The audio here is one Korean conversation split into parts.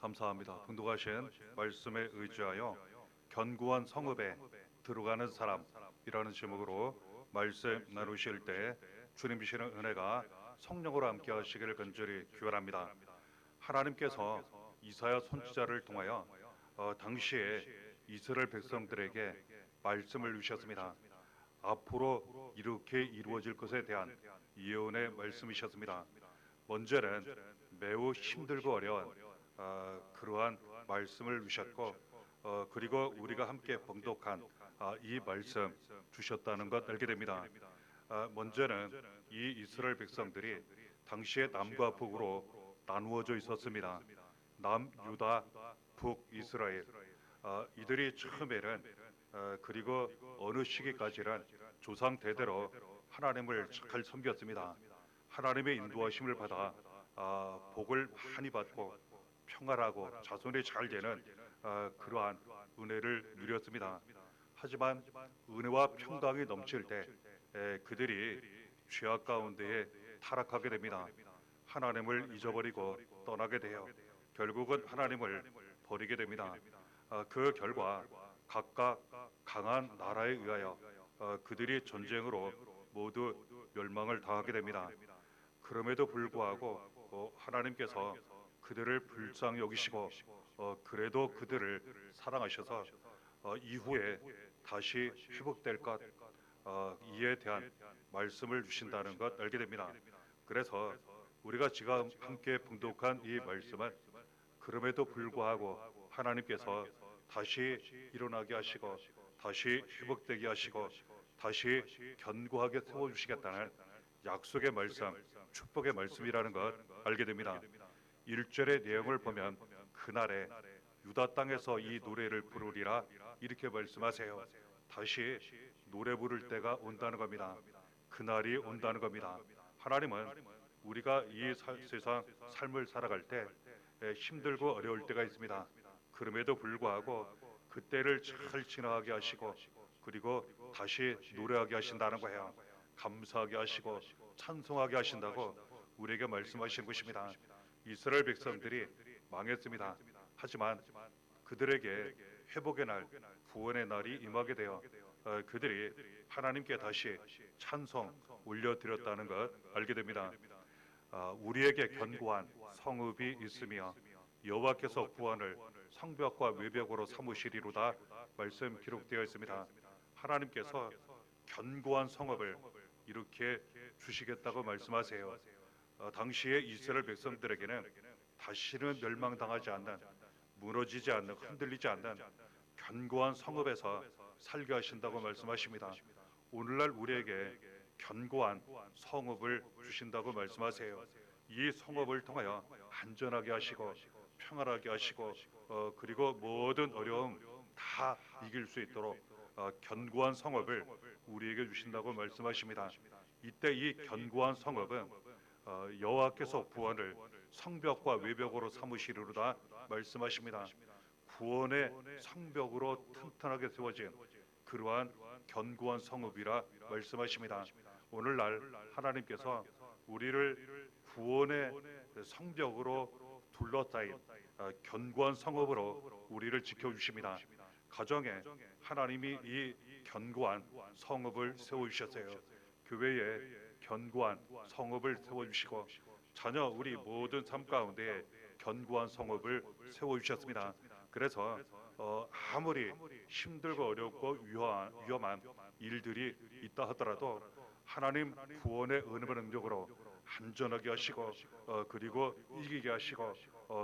감사합니다. 등록하신 말씀에 의지하여 견고한 성읍에 들어가는 사람이라는 제목으로 말씀 나누실 때 주님 주시는 은혜가 성령으로 함께 하시기를 간절히 기원합니다. 하나님께서 이사야 선지자를 통하여 당시에 이스라엘 백성들에게 말씀을 주셨습니다. 앞으로 이렇게 이루어질 것에 대한 예언의 말씀이셨습니다. 먼저는 매우 힘들고 어려운 그러한 말씀을 주셨고 그리고 우리가 함께 봉독한 이 말씀 주셨다는 것 알게 됩니다. 먼저는 이 이스라엘 백성들이 당시에 남과 북으로 나누어져 있었습니다. 남유다, 북이스라엘. 이들이 처음에는 그리고 어느 시기까지는 조상 대대로 하나님을 잘 섬겼습니다. 하나님의 인도하심을 받아 복을 많이 받고 평안하고 자손이 잘 되는 그러한 은혜를 누렸습니다. 하지만 은혜와 평강이 넘칠 때 그들이 죄악 가운데에 타락하게 됩니다. 하나님을 잊어버리고 떠나게 되어 결국은 하나님을 버리게 됩니다. 그 결과 각각 강한 나라에 의하여 그들이 전쟁으로 모두 멸망을 당하게 됩니다. 그럼에도 불구하고 하나님께서 그들을 불쌍히 여기시고 그래도 그들을 사랑하셔서 이후에 다시 회복될 것 이에 대한 말씀을 주신다는 것 알게 됩니다. 그래서 우리가 지금 함께 봉독한 이 말씀은 그럼에도 불구하고 하나님께서 다시 일어나게 하시고 다시 회복되게 하시고 다시 견고하게 세워주시겠다는 약속의 말씀, 축복의 말씀이라는 것 알게 됩니다. 1절의 내용을 보면 그날에 유다 땅에서 이 노래를 부르리라 이렇게 말씀하세요. 다시 노래 부를 때가 온다는 겁니다. 그날이 온다는 겁니다. 하나님은 우리가 이 세상 삶을 살아갈 때 힘들고 어려울 때가 있습니다. 그럼에도 불구하고 그때를 잘 지나가게 하시고 그리고 다시 노래하게 하신다는 거예요. 감사하게 하시고 찬송하게 하신다고 우리에게 말씀하시는 것입니다. 이스라엘 백성들이 망했습니다. 하지만 그들에게 회복의 날, 구원의 날이 임하게 되어 그들이 하나님께 다시 찬송 올려드렸다는 것 알게 됩니다. 우리에게 견고한 성읍이 있으며 여호와께서 구원을 성벽과 외벽으로 삼으시리로다 말씀 기록되어 있습니다. 하나님께서 견고한 성읍을 이렇게 주시겠다고 말씀하세요. 당시의 이스라엘 백성들에게는 다시는 멸망당하지 않는, 무너지지 않는, 흔들리지 않는 견고한 성읍에서 살게 하신다고 말씀하십니다. 오늘날 우리에게 견고한 성읍을 주신다고 말씀하세요. 이 성읍을 통하여 안전하게 하시고 평안하게 하시고 그리고 모든 어려움 다 이길 수 있도록 견고한 성읍을 우리에게 주신다고 말씀하십니다. 이때 이 견고한 성읍은 여호와께서 구원을 성벽과 외벽으로 삼으시리로다 말씀하십니다. 구원의 성벽으로 튼튼하게 세워진 그러한 견고한 성읍이라 말씀하십니다. 오늘날 하나님께서 우리를 구원의 성벽으로 둘러싸인 견고한 성읍으로 우리를 지켜주십니다. 가정에 하나님이 이 견고한 성읍을 세워주셨어요. 교회에 견고한 성읍을 세워주시고 자녀 우리 모든 삶 가운데 견고한 성읍을 세워주셨습니다. 그래서 아무리 힘들고 어렵고 위험한 일들이 있다 하더라도 하나님 구원의 은혜와 능력으로 안전하게 하시고 그리고 이기게 하시고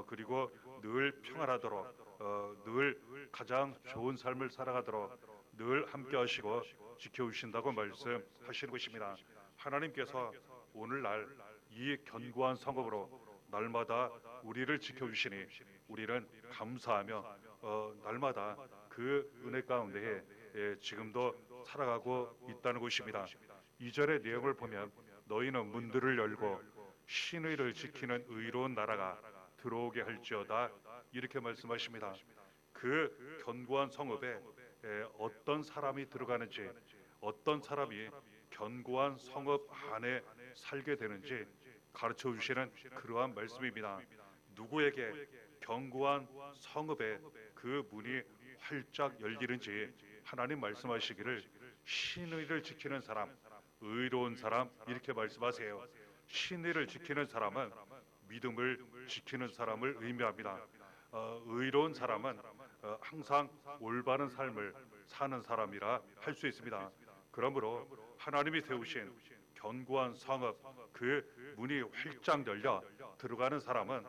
그리고 늘 평안하도록 늘 가장 좋은 삶을 살아가도록 늘 함께 하시고 지켜주신다고 말씀하시는 것입니다. 하나님께서 오늘날 이 견고한 성읍으로 날마다 우리를 지켜주시니 우리는 감사하며 날마다 그 은혜 가운데에 지금도 살아가고 있다는 것입니다. 2절의 내용을 보면 너희는 문들을 열고 신의를 지키는 의로운 나라가 들어오게 할지어다 이렇게 말씀하십니다. 그 견고한 성읍에 어떤 사람이 들어가는지 어떤 사람이 견고한 성읍 안에 살게 되는지 가르쳐 주시는 그러한 말씀입니다. 누구에게 견고한 성읍에 그 문이 활짝 열리는지 하나님 말씀하시기를 신의를 지키는 사람, 의로운 사람 이렇게 말씀하세요. 신의를 지키는 사람은 믿음을 지키는 사람을 의미합니다. 의로운 사람은 항상 올바른 삶을 사는 사람이라 할 수 있습니다. 그러므로 하나님이 세우신 견고한 성읍 그 문이 활짝 열려 들어가는 사람은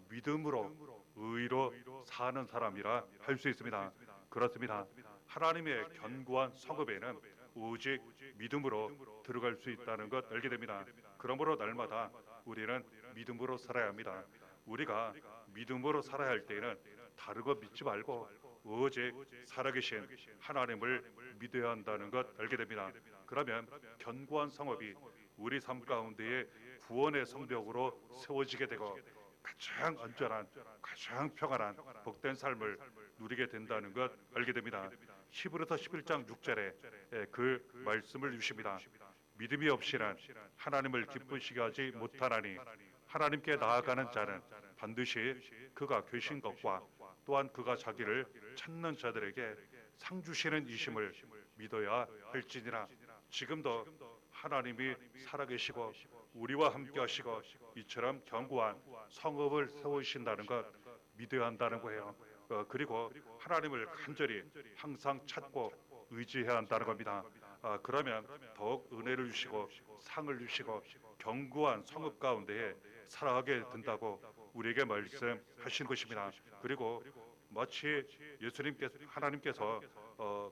믿음으로 의로 사는 사람이라 할 수 있습니다. 그렇습니다. 하나님의 견고한 성읍에는 오직 믿음으로 들어갈 수 있다는 것 알게 됩니다. 그러므로 날마다 우리는 믿음으로 살아야 합니다. 우리가 믿음으로 살아야 할 때에는 다른 것 믿지 말고 오직 살아계신 하나님을 믿어야 한다는 것 알게 됩니다. 그러면 견고한 성읍이 우리 삶 가운데에 구원의 성벽으로 세워지게 되고 가장 안전한, 가장 평안한 복된 삶을 누리게 된다는 것 알게 됩니다. 히브리서 11장 6절에 그 말씀을 주십니다. 믿음이 없이는 하나님을 기쁘시게 하지 못하나니 하나님께 나아가는 자는 반드시 그가 계신 것과 또한 그가 자기를 찾는 자들에게 상 주시는 이심을 믿어야 할지니라. 지금도 하나님이 살아계시고 우리와 함께 하시고 이처럼 견고한 성읍을 세우신다는 것 믿어야 한다는 거예요. 그리고 하나님을 간절히 항상 찾고 의지해야 한다는 겁니다. 그러면 더욱 은혜를 주시고 상을 주시고 견고한 성읍 가운데에 살아가게 된다고 우리에게 말씀하신 것입니다. 그리고 마치 예수님께서 하나님께서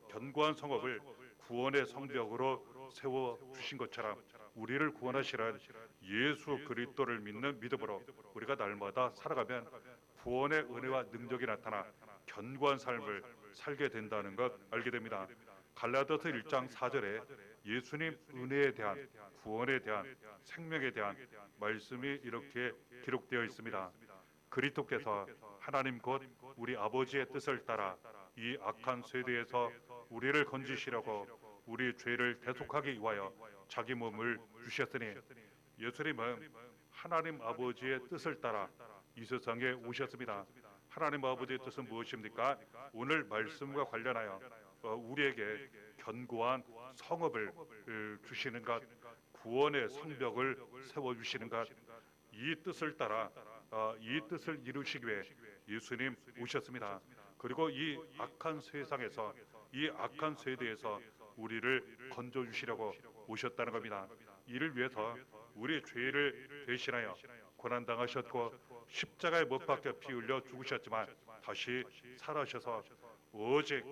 견고한 성읍을 구원의 성벽으로 세워 주신 것처럼 우리를 구원하시는 예수 그리스도를 믿는 믿음으로 우리가 날마다 살아가면 구원의 은혜와 능력이 나타나 견고한 삶을 살게 된다는 것 알게 됩니다. 갈라디아서 1장 4절에 예수님 은혜에 대한 구원에 대한 생명에 대한 말씀이 이렇게 기록되어 있습니다. 그리스도께서 하나님 곧 우리 아버지의 뜻을 따라 이 악한 세대에서 우리를 건지시려고 우리 죄를 대속하기 위하여 자기 몸을 주셨으니 예수님은 하나님 아버지의 뜻을 따라 이 세상에 오셨습니다. 하나님 아버지의 뜻은 무엇입니까? 오늘 말씀과 관련하여 우리에게 견고한 성읍을 주시는 것, 구원의 성벽을 세워주시는 것, 이 뜻을 따라 이 뜻을 이루시기 위해 예수님 오셨습니다. 그리고 이 악한 세상에서 이 악한 세대에서 우리를 건져주시려고 오셨다는 겁니다. 이를 위해서 우리 죄를 대신하여 고난당하셨고 십자가에 못 박혀 피 흘려 죽으셨지만 다시 살아셔서 오직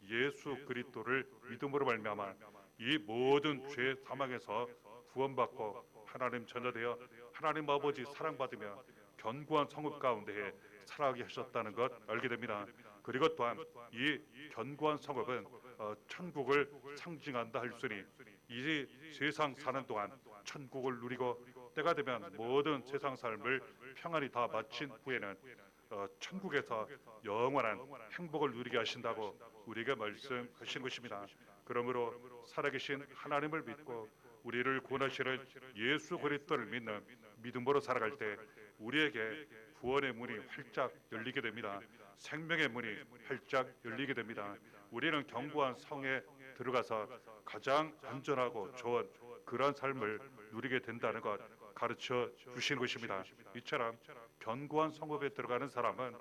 예수 그리스도를 믿음으로 말미암아 이 모든 죄 사망에서 구원받고 하나님 자녀되어 하나님 아버지 사랑받으며 견고한 성읍 가운데에 살아가게 하셨다는 것 알게 됩니다. 그리고 또한 이 견고한 성읍은 천국을 상징한다 할 수니 이 세상 사는 동안 천국을 누리고 때가 되면 모든 세상 삶을 평안히 다 마친 후에는 천국에서 영원한 행복을 누리게 하신다고 우리에게 말씀하신 것입니다. 그러므로 살아계신 하나님을 믿고 우리를 구원하시는 예수 그리스도를 믿는 믿음으로 살아갈 때 우리에게 구원의 문이 활짝 열리게 됩니다. 생명의 문이 활짝 열리게 됩니다. 우리는 견고한 성에 들어가서 가장 안전하고 좋은 그런 삶을 누리게 된다는 것 가르쳐 주시는 것입니다. 이처럼 견고한 성읍에 들어가는 사람은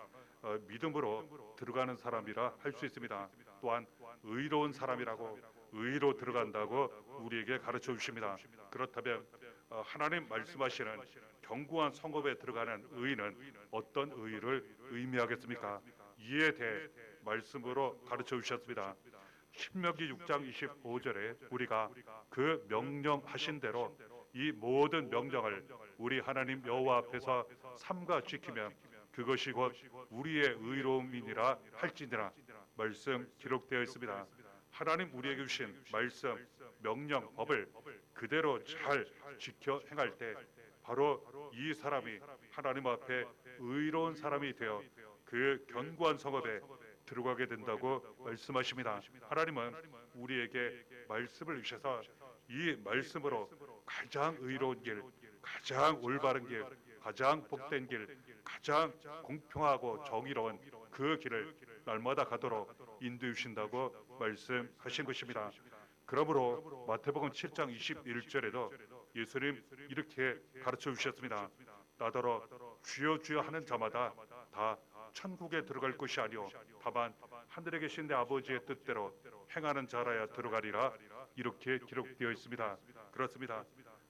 믿음으로 들어가는 사람이라 할 수 있습니다. 또한 의로운 사람이라고 의로 들어간다고 우리에게 가르쳐 주십니다. 그렇다면 하나님 말씀하시는 견고한 성읍에 들어가는 의는 어떤 의를 의미하겠습니까? 이에 대해 말씀으로 가르쳐 주셨습니다. 신명기 6장 25절에 우리가 그 명령하신 대로 이 모든 명령을 우리 하나님 여호와 앞에서 삼가 지키면 그것이 곧 우리의 의로움이니라 할지니라 말씀 기록되어 있습니다. 하나님 우리에게 주신 말씀, 명령, 법을 그대로 잘 지켜 행할 때 바로 이 사람이 하나님 앞에 의로운 사람이 되어 그 견고한 성읍에 들어가게 된다고 말씀하십니다. 하나님은 우리에게 말씀을 주셔서 이 말씀으로 가장 의로운 길, 가장 올바른 길, 가장 복된 길, 가장 공평하고 정의로운 그 길을 날마다 가도록 인도해 주신다고 말씀하신 것입니다. 그러므로 마태복음 7장 21절에도 예수님 이렇게 가르쳐 주셨습니다. 나더러 주여 주여 하는 자마다 다 천국에 들어갈 것이 아니오 다만 하늘에 계신 내 아버지의 뜻대로 행하는 자라야 들어가리라. 이렇게 기록되어 있습니다. 그렇습니다.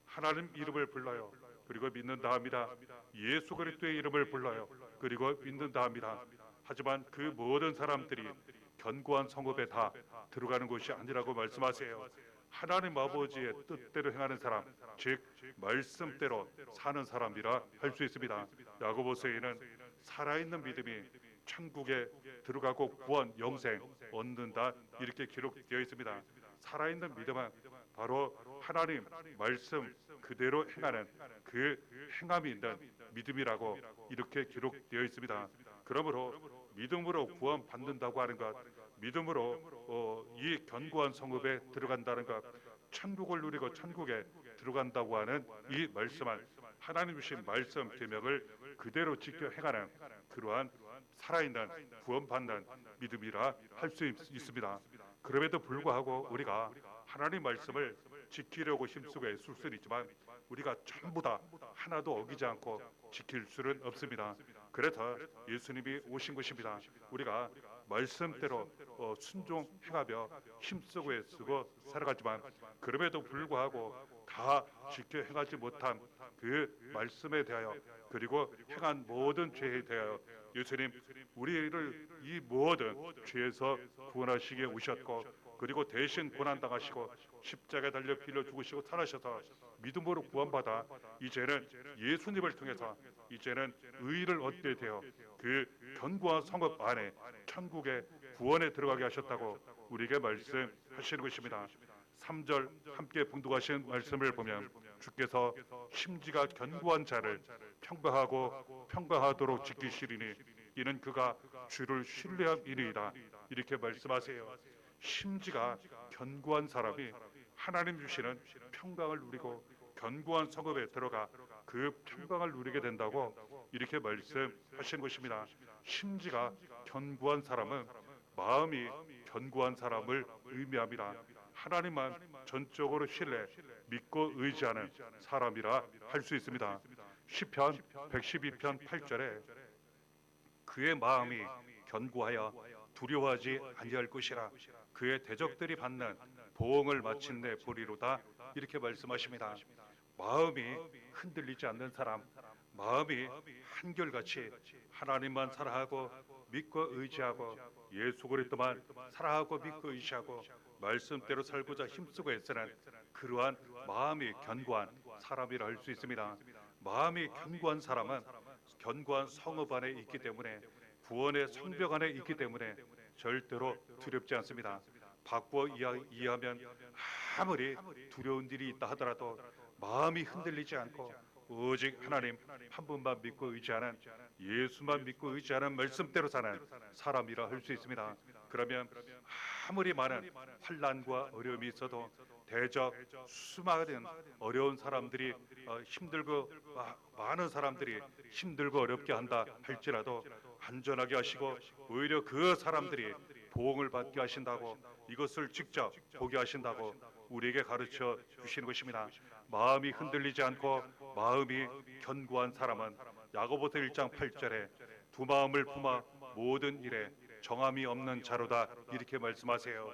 하나님 이름을 불러요. 그리고 믿는다 합니다. 예수 그리스도의 이름을 불러요. 그리고 믿는다 합니다. 하지만 그 모든 사람들이 견고한 성읍에 다 들어가는 것이 아니라고 말씀하세요. 하나님 아버지의 뜻대로 행하는 사람, 즉 말씀대로 사는 사람이라 할 수 있습니다. 야고보서에는 살아있는 믿음이 천국에 들어가고 구원, 영생 얻는다 이렇게 기록되어 있습니다. 살아있는 믿음은 바로 하나님 말씀 그대로 행하는 그 행함이 있는 믿음이라고 이렇게 기록되어 있습니다. 그러므로 믿음으로 구원 받는다고 하는 것, 믿음으로 이 견고한 성읍에 들어간다는 것, 천국을 누리고 천국에 들어간다고 하는 이 말씀은 하나님 주신 말씀 계명을 그대로 지켜 행하는 그러한 살아있는 구원받는 믿음이라 할 수 있습니다. 그럼에도 불구하고 우리가 하나님 말씀을 지키려고 힘쓰고 애쓸 수는 있지만 우리가 전부 다 하나도 어기지 않고 지킬 수는 없습니다. 그래서 예수님이 오신 것입니다. 우리가 말씀대로 순종 행하며 힘쓰고 애쓰고 살아가지만 그럼에도 불구하고 다 지켜 행하지 못한 그 말씀에 대하여 그리고 행한 모든 죄에 대하여 예수님 우리를 이 모든 죄에서 구원하시기에 오셨고 그리고 대신 고난당하시고 십자가에 달려 빌려 죽으시고 살아셔서 믿음으로 구원받아 이제는 예수님을 통해서 이제는 의를 얻게 되어 그 견고한 성읍 안에 천국의 구원에 들어가게 하셨다고 우리에게 말씀하시는 것입니다. 3절 함께 봉독하신 말씀을 보면 주께서 심지가 견고한 자를 평강하도록 지키시리니 이는 그가 주를 신뢰함이니이다. 이렇게 말씀하세요. 심지가 견고한 사람이 하나님 주시는 평강을 누리고 견고한 성읍에 들어가 그 평강을 누리게 된다고 이렇게 말씀하신 것입니다. 심지가 견고한 사람은 마음이 견고한 사람을 의미합니다. 하나님만 전적으로 신뢰, 믿고 의지하는 사람이라 할 수 있습니다. 시편 112편 8절에 그의 마음이 견고하여 두려워하지 아니할 것이라 그의 대적들이 받는 보응을 마침내 보리로다. 이렇게 말씀하십니다. 마음이 흔들리지 않는 사람, 마음이 한결같이 하나님만 사랑하고 믿고 의지하고 예수 그리스도만 사랑하고 믿고 의지하고 말씀대로 살고자 힘쓰고 애쓰는 그러한 마음이 견고한 사람이라 할 수 있습니다. 마음이 견고한 사람은 견고한 성읍 안에 있기 때문에 구원의 성벽 안에 있기 때문에 절대로 두렵지 않습니다. 바꾸어 이해하면 아무리 두려운 일이 있다 하더라도 마음이 흔들리지 않고 오직 하나님 한 분만 믿고 의지하는 예수만 믿고 의지하는 말씀대로 사는 사람이라 할 수 있습니다. 그러면 아무리 많은 환난과 어려움이 있어도 대적 수많은 어려운 사람들이 힘들고 많은 사람들이 힘들고 어렵게 한다 할지라도 안전하게 하시고 오히려 그 사람들이 보응을 받게 하신다고 이것을 직접 보게 하신다고 우리에게 가르쳐 주시는 것입니다. 마음이 흔들리지 않고 마음이 견고한 사람은 야고보서 1장 8절에 두 마음을 품어 모든 일에 정함이 없는 자로다. 이렇게 말씀하세요.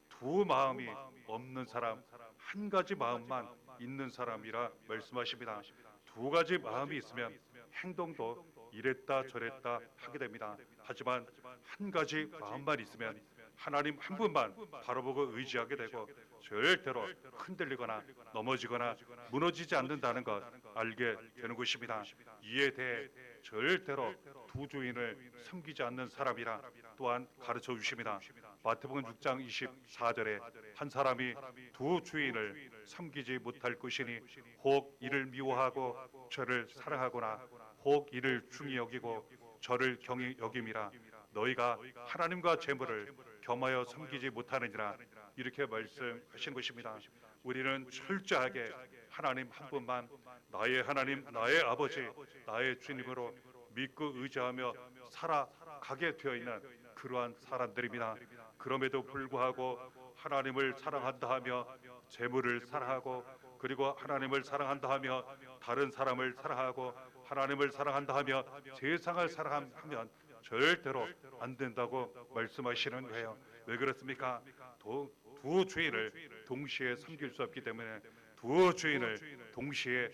두 마음이 없는 사람, 한 가지 마음만 있는 사람이라 말씀하십니다. 두 가지 마음이 있으면 행동도 이랬다 저랬다 하게 됩니다. 하지만 한 가지 마음만 있으면 하나님 한 분만 바라보고 의지하게 되고 절대로 흔들리거나 넘어지거나 무너지지 않는다는 것 알게 되는 것입니다. 이에 대해 절대로 두 주인을 섬기지 않는 사람이라 또한 가르쳐 주십니다. 마태복음 6장 24절에 한 사람이 두 주인을 섬기지 못할 것이니 혹 이를 미워하고 저를 사랑하거나 혹 이를 중히 여기고 저를 경히 여김이라 너희가 하나님과 재물을 겸하여 섬기지 못하느니라. 이렇게 말씀하신 것입니다. 우리는 철저하게 하나님 한 분만 나의 하나님 나의 아버지 나의 주님으로 믿고 의지하며 살아가게 되어 있는 그러한 사람들입니다. 그럼에도 불구하고 하나님을 사랑한다 하며 재물을 사랑하고, 그리고 하나님을 사랑한다 하며 다른 사람을 사랑하고, 하나님을 사랑한다 하며 세상을 사랑하면 절대로 안 된다고 말씀하시는 거예요. 왜 그렇습니까? 두 주인을 동시에 섬길 수 없기 때문에, 두 주인을 동시에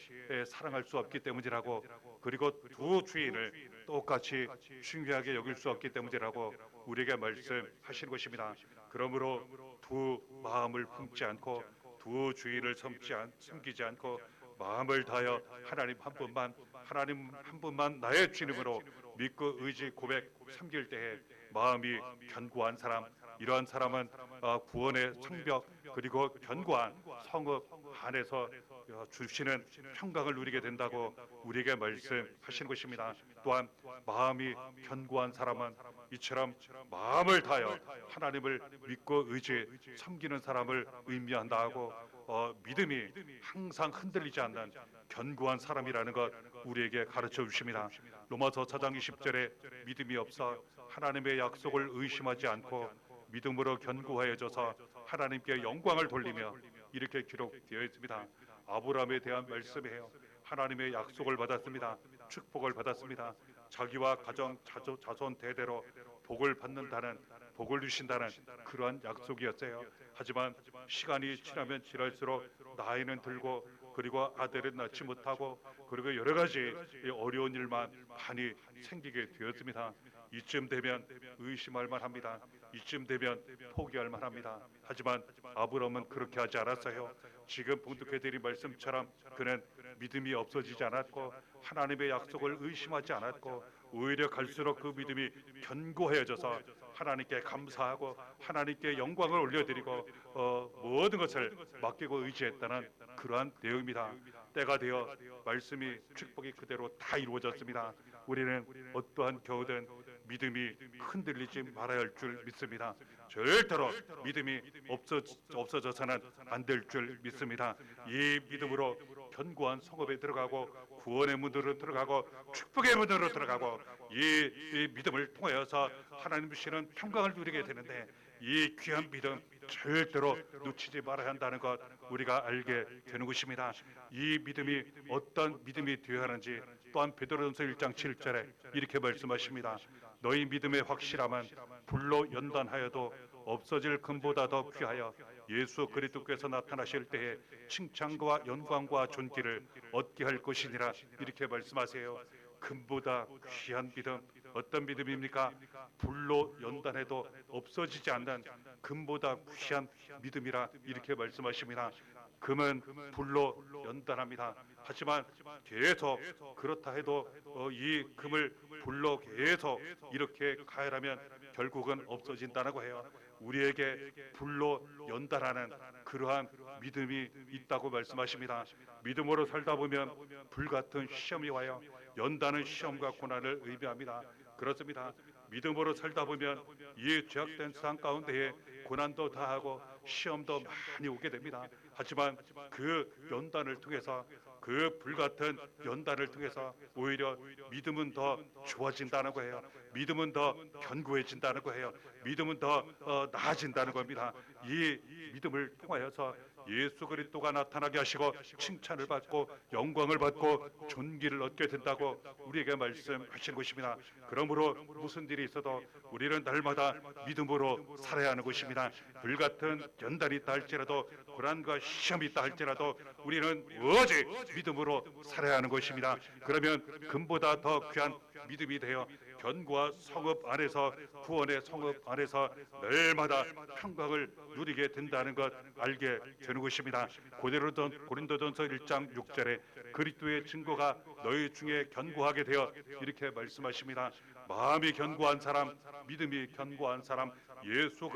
사랑할 수 없기 때문이라고, 그리고 두 주인을 똑같이 중요하게 여길 수 없기 때문이라고 우리에게 말씀하시는 것입니다. 그러므로 두 마음을 품지 않고, 두 주인을 섬기지 않고, 마음을 다하여 하나님 한 분만 나의 주님으로 믿고 의지 고백 섬길 때에 마음이 견고한 사람, 이러한 사람은 구원의 성벽 그리고 견고한 성읍 안에서 주시는 평강을 누리게 된다고 우리에게 말씀하시는 것입니다. 또한 마음이 견고한 사람은 이처럼 마음을 다하여 하나님을 믿고 의지 섬기는 사람을 의미한다 하고, 믿음이 항상 흔들리지 않는 견고한 사람이라는 것 우리에게 가르쳐 주십니다. 로마서 4장 20절에 믿음이 없어 하나님의 약속을 의심하지 않고 믿음으로 견고해져서 하나님께 영광을 돌리며, 이렇게 기록되어 있습니다. 아브라함에 대한 말씀이에요. 하나님의 약속을 받았습니다. 축복을 받았습니다. 자기와 가정 자손 대대로 복을 받는다는, 복을 주신다는 그러한 약속이었어요. 하지만 시간이 지나면 지날수록 나이는 들고, 그리고 아들은 낳지 못하고, 그리고 여러 가지 어려운 일만 많이 생기게 되었습니다. 이쯤 되면 의심할 만합니다. 이쯤 되면 포기할 만합니다. 하지만 아브라함은 그렇게 하지 않았어요. 지금 봉독해드린 말씀처럼 그는 믿음이 없어지지 않았고, 하나님의 약속을 의심하지 않았고, 오히려 갈수록 그 믿음이 견고해져서 하나님께 감사하고 하나님께 영광을 올려드리고 모든 것을 맡기고 의지했다는 그러한 내용입니다. 때가 되어 말씀이, 축복이 그대로 다 이루어졌습니다. 우리는 어떠한 경우든 믿음이 흔들리지 말아야 할 줄 믿습니다. 절대로 믿음이 없어져서는 안 될 줄 믿습니다. 이 믿음으로 견고한 성읍에 들어가고, 구원의 문으로 들어가고, 축복의 문으로 들어가고, 이 믿음을 통하여서 하나님 주시는 평강을 누리게 되는데, 이 귀한 믿음 절대로 놓치지 말아야 한다는 것 우리가 알게 되는 것입니다. 이 믿음이 어떤 믿음이 되어야 하는지 또한 베드로전서 1장 7절에 이렇게 말씀하십니다. 너희 믿음의 확실함은 불로 연단하여도 없어질 금보다 더 귀하여 예수 그리스도께서 나타나실 때에 칭찬과 영광과 존귀를 얻게 할 것이니라, 이렇게 말씀하세요. 금보다 귀한 믿음, 어떤 믿음입니까? 불로 연단해도 없어지지 않는 금보다 귀한 믿음이라, 이렇게 말씀하십니다. 금은 불로 연단합니다. 하지만 계속 그렇다 해도 이 금을 불로 계속 이렇게 가열하면 결국은 없어진다고 해요. 우리에게 불로 연단하는 그러한 믿음이 있다고 말씀하십니다. 믿음으로 살다 보면 불같은 시험이 와요. 연단은 시험과 고난을 의미합니다. 그렇습니다. 믿음으로 살다 보면 이 죄악된 세상 가운데에 고난도 다하고 시험도 많이 오게 됩니다. 하지만 그 연단을 통해서, 그 불같은 연단을 통해서 오히려 믿음은 더 좋아진다는 거예요. 믿음은 더 견고해진다는 거예요. 믿음은 더 나아진다는 겁니다. 이 믿음을 통하여서 예수 그리스도가 나타나게 하시고 칭찬을 받고 영광을 받고 존귀를 얻게 된다고 우리에게 말씀하시는 것입니다. 그러므로 무슨 일이 있어도 우리는 날마다 믿음으로 살아야 하는 것입니다. 불같은 연단이 있다 할지라도, 고난과 시험이 있다 할지라도 우리는 오직 믿음으로 살아야 하는 것입니다. 그러면 금보다 더 귀한 믿음이 되어 견고한 성읍 안에서, 구원의 성읍 안에서 날마다 평강을 누리게 된다는 것 알게 되는 것입니다. 고린도전서 1장 6절에 그리스도의 증거가 너희 중에 견고하게 되어, 이렇게 말씀하십니다. 마음이 견고한 사람, 믿음이 견고한 사람, 예수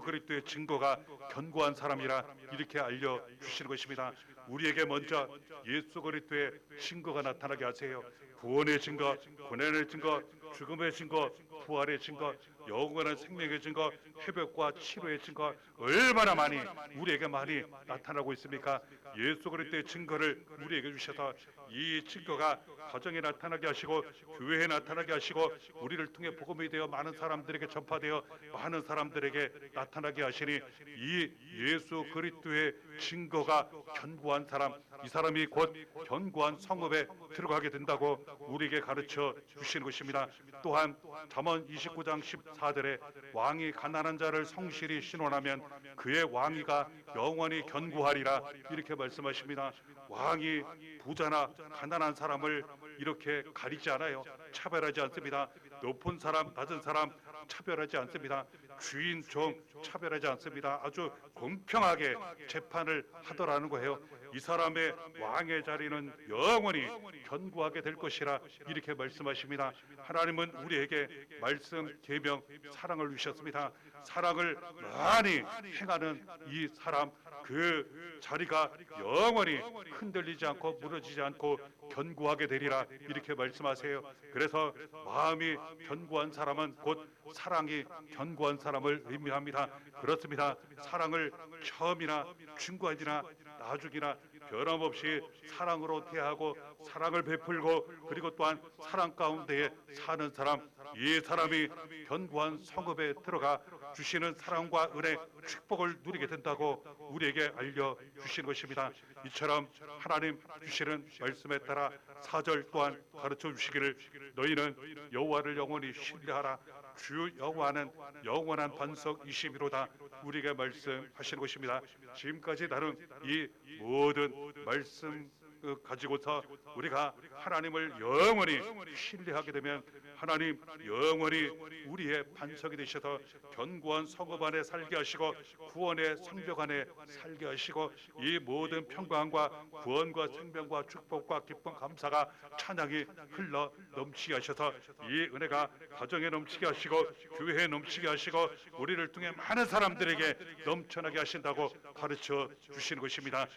그리스도의 증거가 견고한 사람이라, 이렇게 알려주시는 것입니다. 우리에게 먼저 예수 그리스도의 증거가 나타나게 하세요. 구원의 증거, 고난의 증거, 죽음의 증거, 부활의 증거, 영원한 생명의 증거, 회복과 치료의 증거, 얼마나 많이 우리에게 나타나고 있습니까? 예수 그리스도의 증거를 우리에게 주셔서 이 증거가 가정에 나타나게 하시고 교회에 나타나게 하시고 우리를 통해 복음이 되어 많은 사람들에게 전파되어 많은 사람들에게 나타나게 하시니 이 예수 그리스도의 증거가 견고한 사람, 이 사람이 곧 견고한 성읍에 들어가게 된다고 우리에게 가르쳐 주시는 것입니다. 또한 잠언 29장 14절에 왕이 가난한 자를 성실히 신원하면 그의 왕위가 영원히 견고하리라 이렇게 말씀하십니다. 왕이 부자나 가난한 사람을 이렇게 가리지 않아요. 차별하지 않습니다. 높은 사람, 낮은 사람 차별하지 않습니다. 주인, 종 차별하지 않습니다. 아주 공평하게 재판을 하더라는 거예요. 이 사람의 왕의 자리는 영원히 견고하게 될 것이라 이렇게 말씀하십니다. 하나님은 우리에게 말씀, 계명, 사랑을 주셨습니다. 사랑을 많이 행하는 이 사람, 그 자리가 영원히 흔들리지 않고 무너지지 않고 견고하게 되리라 이렇게 말씀하세요. 그래서 마음이 견고한 사람은 곧 사랑이 견고한 사람을 의미합니다. 그렇습니다. 사랑을 처음이나 중간이나 나중이나 변함없이 사랑으로 대하고 사랑을 베풀고 그리고 또한 사랑 가운데에 사는 사람, 이 사람이 견고한 성읍에 들어가 주시는 사랑과 은혜, 축복을 누리게 된다고 우리에게 알려주시는 것입니다. 이처럼 하나님 주시는 말씀에 따라 4절 또한 가르쳐 주시기를 너희는 여호와를 영원히 신뢰하라. 주 여호와는 영원한 반석이심이로다 우리에게 말씀하시는 것입니다. 지금까지 다룬 이 모든 말씀 가지고서 우리가 하나님을 영원히 신뢰하게 되면 하나님 영원히 우리의 반석이 되셔서 견고한 성읍 안에 살게 하시고 구원의 성벽 안에 살게 하시고 이 모든 평강과 구원과 생명과 축복과 기쁨 감사가 찬양이 흘러 넘치게 하셔서 이 은혜가 가정에 넘치게 하시고 교회에 넘치게 하시고 우리를 통해 많은 사람들에게 넘쳐나게 하신다고 가르쳐 주시는 것입니다.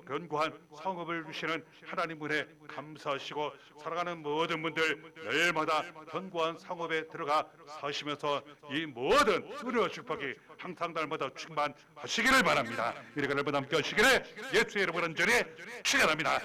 견고한 성읍을 주시는 하나님 은혜 감사하시고 사랑하는 모든 분들 매일마다 견고한 성읍에 들어가 사시면서 이 모든 은혜와 축복이 항상 날마다 충만하시기를 바랍니다. 이렇게 날마다 함께 하시기를 예수의 이름으로 간절히 축원합니다.